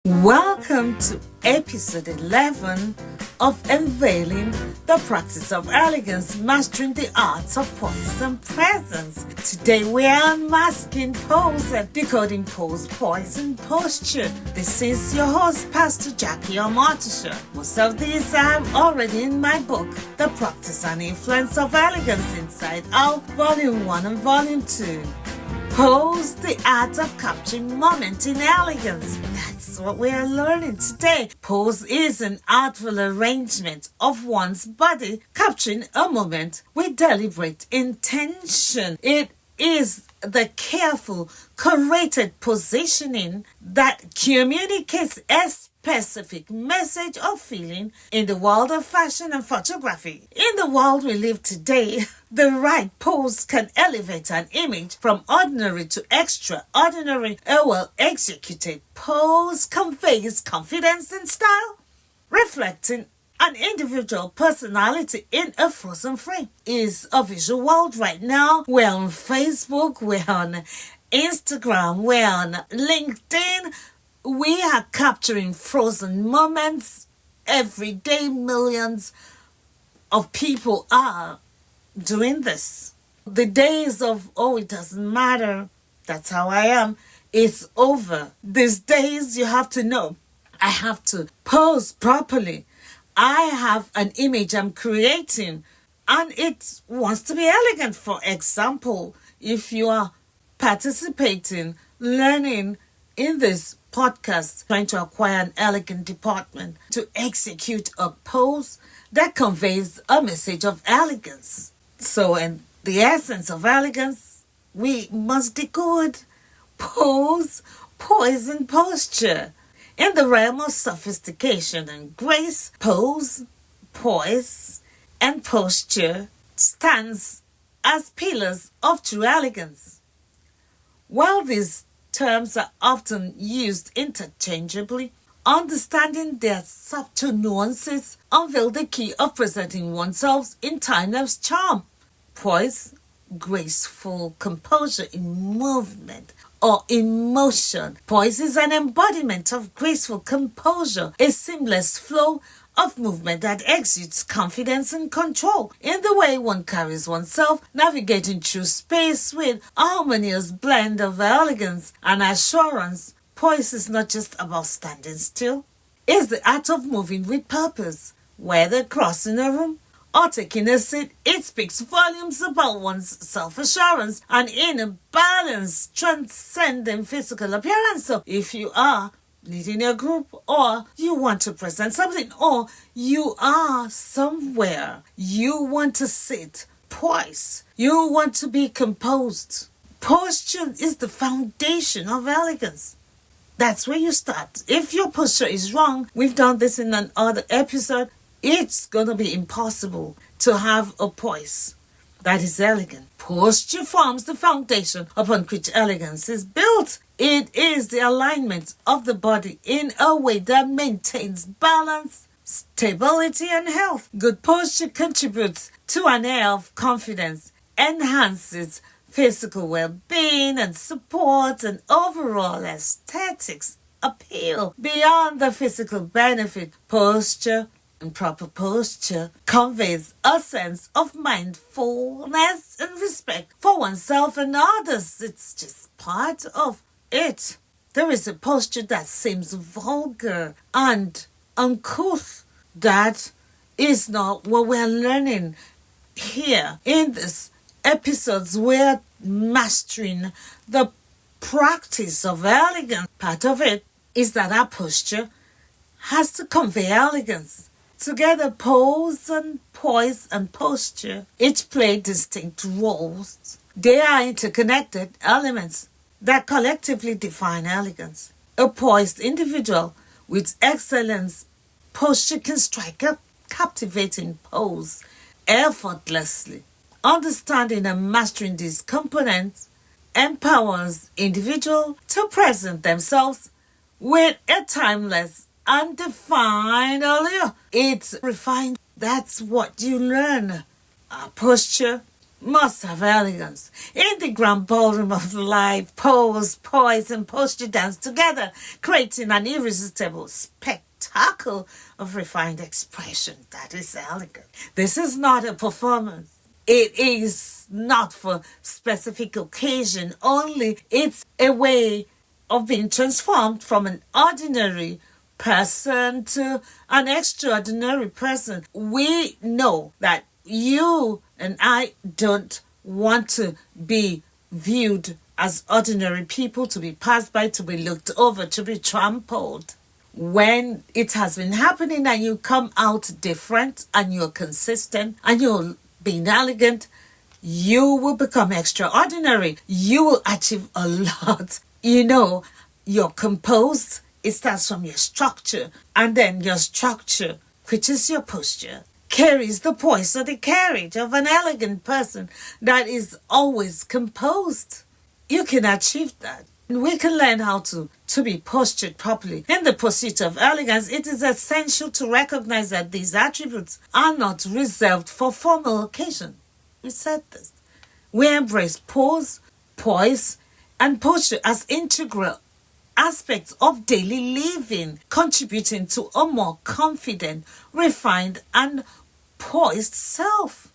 Welcome to episode 11 of Unveiling the Practice of Elegance, Mastering the Arts of Poise and Presence. Today we are unmasking pose and decoding pose, poise and posture. This is your host, Pastor Jackie Omotosho. Most of these are already in my book, The Practice and Influence of Elegance Inside Out, Volume 1 and Volume 2. Pose, the art of capturing moment in elegance. That's what we are learning today. Pose is an artful arrangement of one's body, capturing a moment with deliberate intention. It is the careful, curated positioning that communicates a specific message or feeling in the world of fashion and photography. In the world we live today, the right pose can elevate an image from ordinary to extraordinary. A well-executed pose conveys confidence and style, reflecting an individual personality in a frozen frame. Is a visual world right now. We're on Facebook, we're on Instagram, we're on LinkedIn. We are capturing frozen moments every day. Millions of people are doing this. The days of, it doesn't matter, that's how I am, it's over. These days you have to know, I have to pose properly. I have an image I'm creating and it wants to be elegant. For example, if you are participating, learning in this podcast, trying to acquire an elegant department to execute a pose that conveys a message of elegance. So, in the essence of elegance, we must decode pose, poise, and posture. In the realm of sophistication and grace, pose, poise, and posture stands as pillars of true elegance. While these terms are often used interchangeably, understanding their subtle nuances unveil the key of presenting oneself in timeless charm. Poise, graceful composure in movement or in motion. Poise is an embodiment of graceful composure, a seamless flow of movement that exudes confidence and control in the way one carries oneself, navigating through space with a harmonious blend of elegance and assurance. Poise is not just about standing still. It's the art of moving with purpose. Whether crossing a room or taking a seat, it speaks volumes about one's self-assurance and inner balance, transcending physical appearance. So if you are leading a group, or you want to present something, or you are somewhere, you want to sit poised, you want to be composed. Posture is the foundation of elegance. That's where you start. If your posture is wrong, we've done this in another episode, it's going to be impossible to have a poise that is elegant. Posture forms the foundation upon which elegance is built. It is the alignment of the body in a way that maintains balance, stability, and health. Good posture contributes to an air of confidence, enhances physical well-being, and supports an overall aesthetics appeal. Beyond the physical benefit, posture and proper posture conveys a sense of mindfulness and respect for oneself and others. It's just part of it. There is a posture that seems vulgar and uncouth. That is not what we're learning here. In this episodes, we're mastering the practice of elegance. Part of it is that our posture has to convey elegance. Together, pose and poise and posture each play distinct roles. They are interconnected elements that collectively define elegance. A poised individual with excellence posture can strike a captivating pose effortlessly. Understanding and mastering these components empowers individuals to present themselves with a timeless, undefined allure. It's refined. That's what you learn. Posture must have elegance. In the grand ballroom of life, pose, poise, and posture dance together, creating an irresistible spectacle of refined expression that is elegant. This is not a performance. It is not for specific occasion only. It's a way of being transformed from an ordinary person to an extraordinary person. We know that you and I don't want to be viewed as ordinary people, to be passed by, to be looked over, to be trampled. When it has been happening and you come out different and you're consistent and you're being elegant, you will become extraordinary. You will achieve a lot. You're composed. It starts from your structure, and then your structure, which is your posture, carries the poise or the carriage of an elegant person that is always composed. You can achieve that. We can learn how to be postured properly. In the pursuit of elegance, it is essential to recognize that these attributes are not reserved for formal occasion. We said this. We embrace pose, poise, and posture as integral aspects of daily living, contributing to a more confident, refined, and poised self.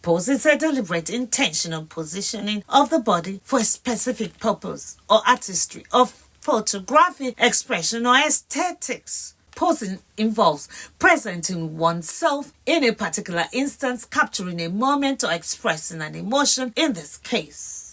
Pose is a deliberate, intentional positioning of the body for a specific purpose or artistry of photography, expression, or aesthetics. Posing involves presenting oneself in a particular instance, capturing a moment, or expressing an emotion, in this case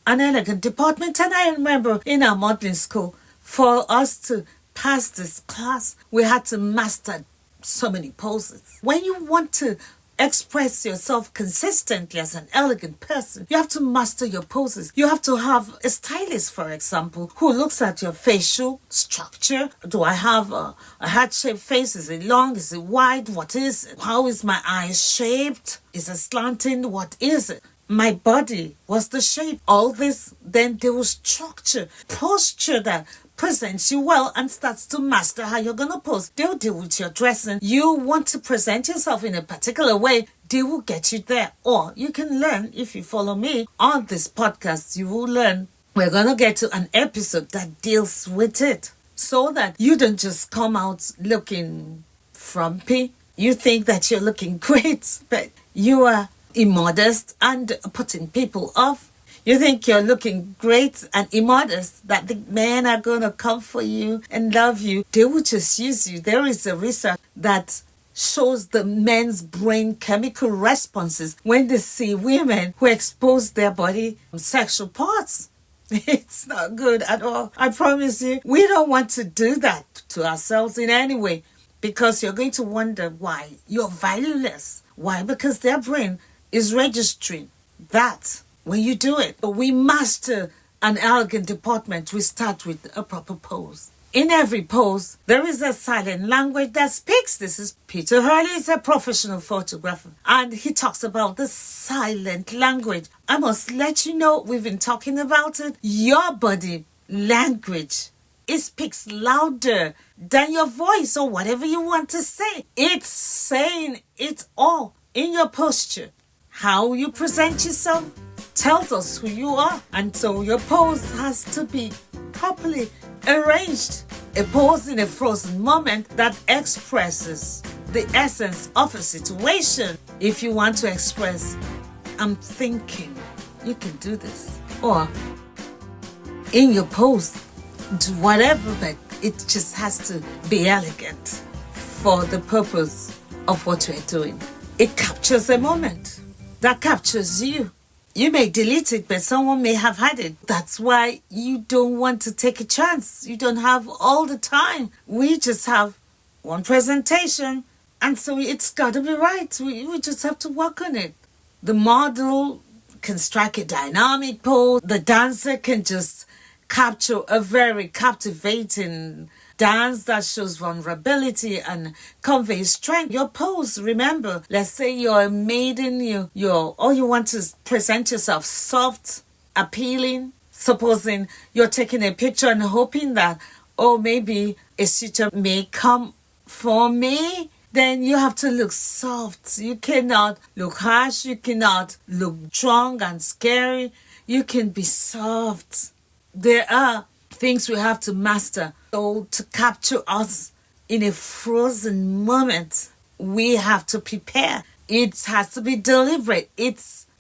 an elegant deportment. And I remember in our modeling school, for us to pass this class, we had to master so many poses. When you want to express yourself consistently as an elegant person, you have to master your poses. You have to have a stylist, for example, who looks at your facial structure. Do I have a heart-shaped face? Is it long? Is it wide? What is it? How is my eyes shaped? Is it slanting? What is it? My body, what's the shape? All this, then there was structure, posture that presents you well and starts to master how you're going to pose. They will deal with your dressing. You want to present yourself in a particular way, they will get you there. Or you can learn, if you follow me on this podcast, you will learn. We're going to get to an episode that deals with it so that you don't just come out looking frumpy. You think that you're looking great, but you are immodest and putting people off. You think you're looking great and immodest, that the men are going to come for you and love you. They will just use you. There is a research that shows the men's brain chemical responses when they see women who expose their body sexual parts. It's not good at all. I promise you, we don't want to do that to ourselves in any way, because you're going to wonder why you're valueless. Why? Because their brain is registering that when you do it. But we master an elegant deportment. We start with a proper pose. In every pose, there is a silent language that speaks. This is Peter Hurley, is a professional photographer, and he talks about the silent language. I must let you know, we've been talking about it. Your body language, it speaks louder than your voice or whatever you want to say. It's saying it all in your posture. How you present yourself tells us who you are. And so your pose has to be properly arranged. A pose in a frozen moment that expresses the essence of a situation. If you want to express, I'm thinking, you can do this. Or in your pose, do whatever, but it just has to be elegant for the purpose of what we're doing. It captures a moment. That captures you. You may delete it, but someone may have had it. That's why you don't want to take a chance. You don't have all the time. We just have one presentation, and so it's got to be right. We just have to work on it. The model can strike a dynamic pose. The dancer can just capture a very captivating dance that shows vulnerability and conveys strength. Your pose, remember, let's say you're a maiden, you want to present yourself soft, appealing. Supposing you're taking a picture and hoping that, maybe a suitor may come for me. then you have to look soft. You cannot look harsh. You cannot look strong and scary. You can be soft. There are things we have to master. So to capture us in a frozen moment, we have to prepare. It has to be deliberate.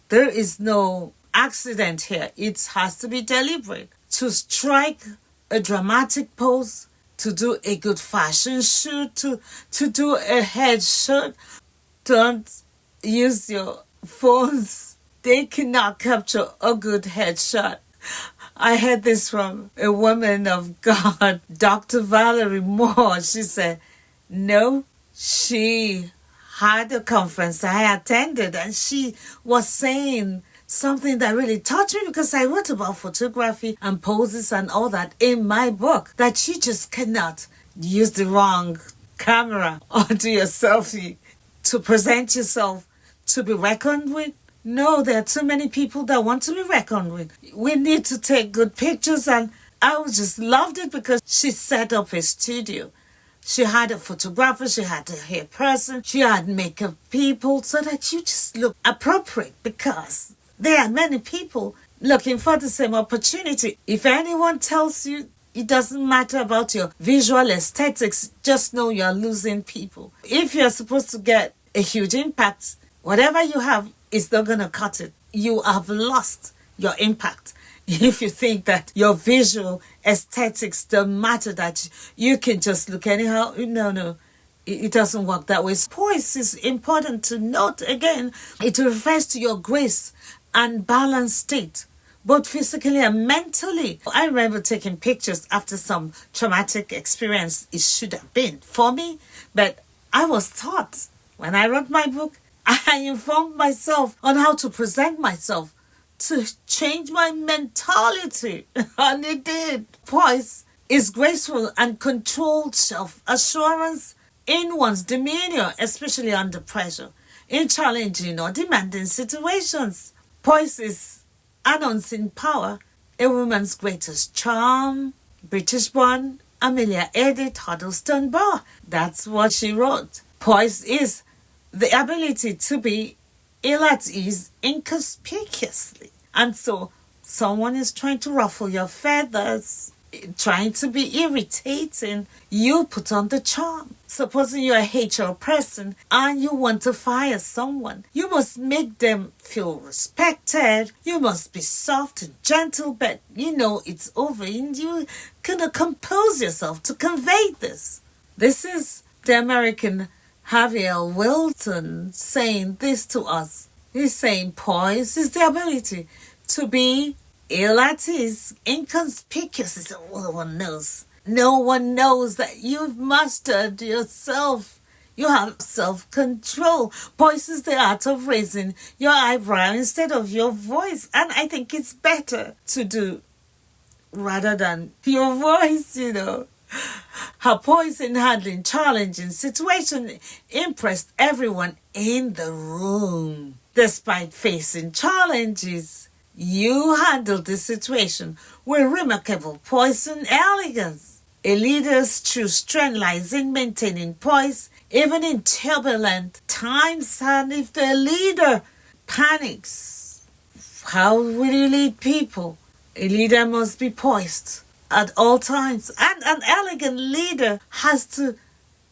There is no accident here. It has to be deliberate. To strike a dramatic pose, to do a good fashion shoot, to do a headshot. Don't use your phones. They cannot capture a good headshot. I heard this from a woman of God, Dr. Valerie Moore. She said, no, she had a conference I attended, and she was saying something that really touched me, because I wrote about photography and poses and all that in my book, that you just cannot use the wrong camera or do your selfie to present yourself to be reckoned with. No, there are too many people that want to be reckoned with. We need to take good pictures, and I just loved it because she set up a studio. She had a photographer, she had a hair person, she had makeup people, so that you just look appropriate, because there are many people looking for the same opportunity. If anyone tells you it doesn't matter about your visual aesthetics, just know you're losing people. If you're supposed to get a huge impact, whatever you have is not going to cut it. You have lost your impact. If you think that your visual aesthetics don't matter, that you can just look anyhow, no. It doesn't work that way. Poise is important to note again. It refers to your grace and balanced state, both physically and mentally. I remember taking pictures after some traumatic experience. It should have been for me, but I was taught when I wrote my book, I informed myself on how to present myself to change my mentality, and it did. Poise is graceful and controlled self-assurance in one's demeanor, especially under pressure, in challenging or demanding situations. Poise is announcing power, a woman's greatest charm. British-born Amelia Edith Huddleston Barr. That's what she wrote. Poise is the ability to be ill at ease inconspicuously. And so someone is trying to ruffle your feathers, trying to be irritating, you put on the charm. Supposing you're a HR person and you want to fire someone, you must make them feel respected. You must be soft and gentle, but you know it's over, and you can compose yourself to convey this. This is the American Javier Wilton saying this to us. He's saying poise is the ability to be ill at ease, inconspicuous. No one knows. No one knows that you've mastered yourself. You have self-control. Poise is the art of raising your eyebrow instead of your voice. And I think it's better to do rather than your voice, Her poise in handling challenging situations impressed everyone in the room. Despite facing challenges, you handled the situation with remarkable poise and elegance. A leader's true strength lies in maintaining poise, even in turbulent times. And if the leader panics, how will you lead people? A leader must be poised at all times. And an elegant leader has to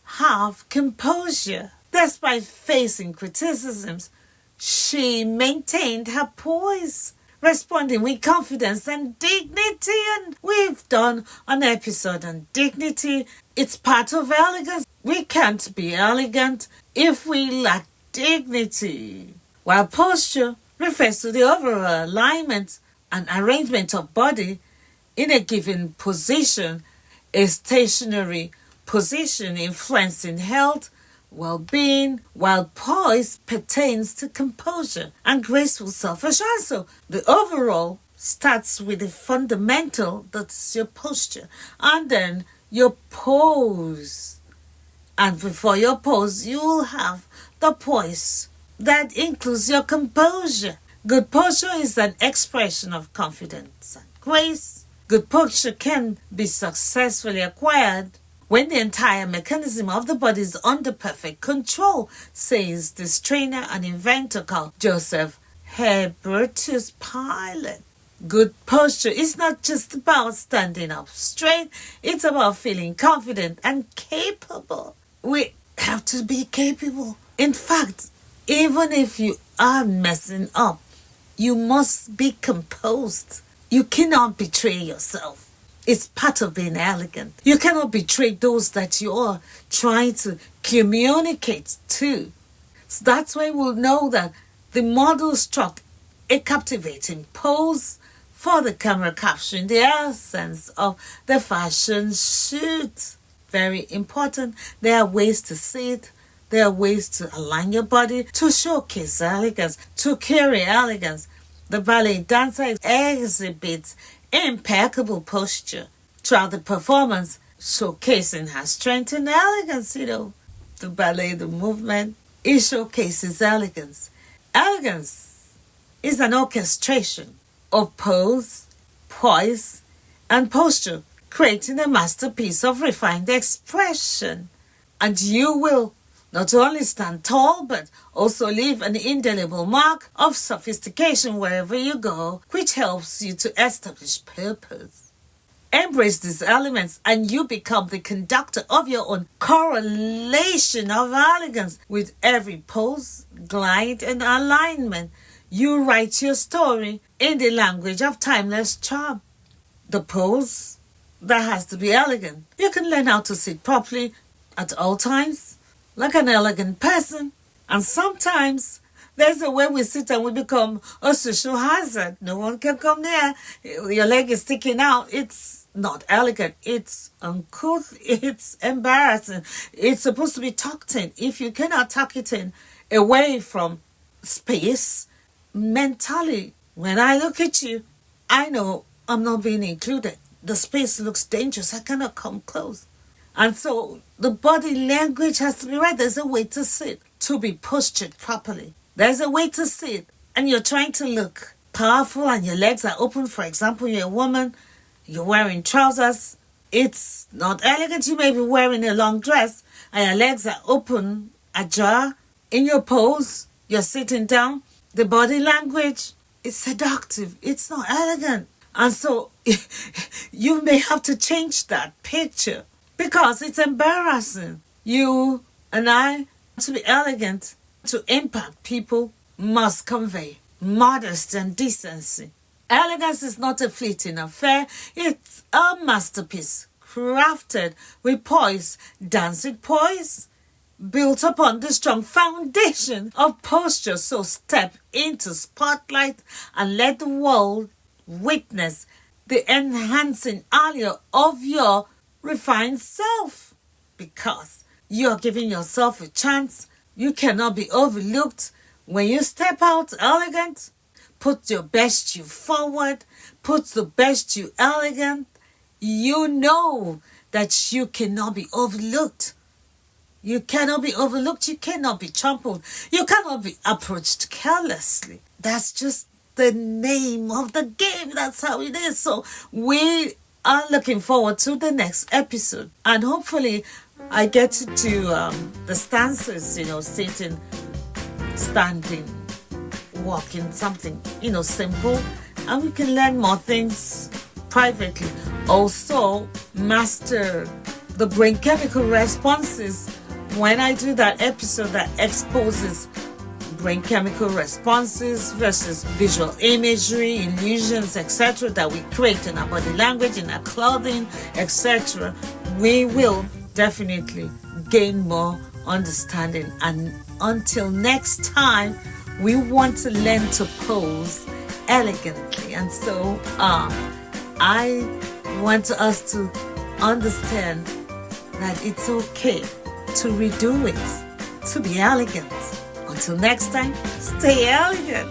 have composure. Despite facing criticisms, she maintained her poise, responding with confidence and dignity. And we've done an episode on dignity. It's part of elegance. We can't be elegant if we lack dignity. While posture refers to the overall alignment and arrangement of body in a given position, a stationary position influencing health, well-being, while poise pertains to composure and graceful self-assurance. So the overall starts with the fundamental, that's your posture, and then your pose. And before your pose, you'll have the poise. That includes your composure. Good posture is an expression of confidence and grace. Good posture can be successfully acquired when the entire mechanism of the body is under perfect control, says this trainer and inventor called Joseph Herbertus Pilot. Good posture is not just about standing up straight, it's about feeling confident and capable. We have to be capable. In fact, even if you are messing up, you must be composed. You cannot betray yourself. It's part of being elegant. You cannot betray those that you are trying to communicate to. So that's why we'll know that the model struck a captivating pose for the camera, capturing the essence of the fashion shoot. Very important. There are ways to sit. There are ways to align your body to showcase elegance, to carry elegance. The ballet dancer exhibits impeccable posture throughout the performance, showcasing her strength and elegance. The ballet, the movement, it showcases elegance. Elegance is an orchestration of pose, poise, and posture, creating a masterpiece of refined expression. And you will not only stand tall, but also leave an indelible mark of sophistication wherever you go, which helps you to establish purpose. Embrace these elements and you become the conductor of your own correlation of elegance. With every pose, glide, and alignment, you write your story in the language of timeless charm. The pose, that has to be elegant. You can learn how to sit properly at all times, like an elegant person. And sometimes there's a way we sit and we become a social hazard. No one can come near. Your leg is sticking out. It's not elegant. It's uncouth. It's embarrassing. It's supposed to be tucked in. If you cannot tuck it in away from space, mentally, when I look at you, I know I'm not being included. The space looks dangerous. I cannot come close. And so the body language has to be right. There's a way to sit, to be postured properly. There's a way to sit, and you're trying to look powerful and your legs are open. For example, you're a woman, you're wearing trousers. It's not elegant. You may be wearing a long dress and your legs are open, ajar. In your pose, you're sitting down. The body language is seductive. It's not elegant. And so you may have to change that picture because it's embarrassing. You and I, to be elegant, to impact people, must convey modesty and decency. Elegance is not a fleeting affair. It's a masterpiece crafted with poise, dance with poise, built upon the strong foundation of posture. So step into spotlight and let the world witness the enhancing allure of your refined self, because you're giving yourself a chance. You cannot be overlooked. When you step out elegant, put your best you forward, put the best you elegant, you know that you cannot be overlooked. You cannot be overlooked. You cannot be trampled. You cannot be approached carelessly. That's just the name of the game. That's how it is. So we are looking forward to the next episode. And hopefully I get to do the stances, sitting, standing, walking, something, simple. And we can learn more things privately. Also, master the brain chemical responses when I do that episode that exposes brain chemical responses versus visual imagery, illusions, etc. that we create in our body language, in our clothing, etc. We will definitely gain more understanding. And until next time, we want to learn to pose elegantly. And so I want us to understand that it's okay to redo it, to be elegant. Until next time, stay elegant.